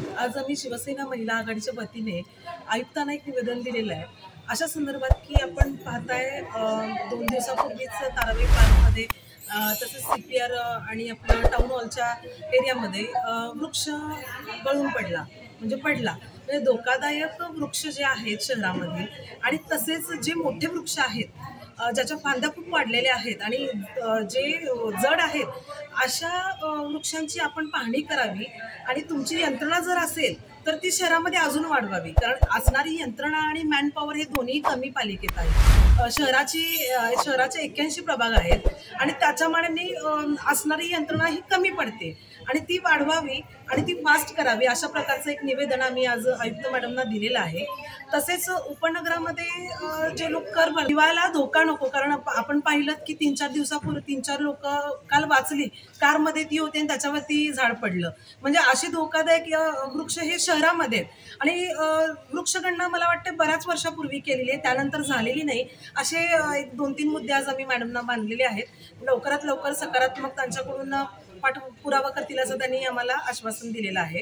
आज आम्ही शिवसेना महिला आघाडीच्या वतीने आयुक्तांना एक निवेदन दिलेलं आहे अशा संदर्भात की आपण पाहताय 2 दिवसापूर्वीच ताराबाई पार्कमध्ये तसेच CPR आणि आपल्या टाउन हॉलच्या एरियामध्ये वृक्ष गळून पडला म्हणजे धोकादायक वृक्ष जे आहेत शहरामध्ये आणि तसेच जे मोठे वृक्ष आहेत ज्याच्या फांद्या खूप वाढलेल्या आहेत आणि जे जड आहेत अशा वृक्षांची आपण पाहणी करावी आणि तुमची यंत्रणा जर असेल तर ती शहरामध्ये अजून वाढवावी, कारण असणारी यंत्रणा आणि मॅनपॉवर हे दोन्ही कमी पालिकेत आहे. शहराचे 81 प्रभाग आहेत आणि त्याच्या मानाने असणारी यंत्रणा ही कमी पडते आणि ती वाढवावी आणि ती फास्ट करावी अशा प्रकारचं एक निवेदन आम्ही आज आयुक्त मॅडमना दिलेलं आहे. तसेच उपनगरामध्ये जे लोक कर भरवायला धोका नको, कारण आपण पाहिलं की 3-4 दिवसापूर्वी 3-4 लोक काल वाचली, कारमध्ये ती होती आणि त्याच्यावरती झाड पडलं. म्हणजे असे धोकादायक वृक्ष हे शहरामध्ये आणि वृक्षगणना मला वाटतं बऱ्याच वर्षापूर्वी केलेली आहे, त्यानंतर झालेली नाही. असे एक 2-3 मुद्दे आज आम्ही मॅडमना बांधलेले आहेत. लवकरात लवकर सकारात्मक त्यांच्याकडून पाठपुरावा करतील असं त्यांनी आम्हाला आश्वासन दिलेलं आहे.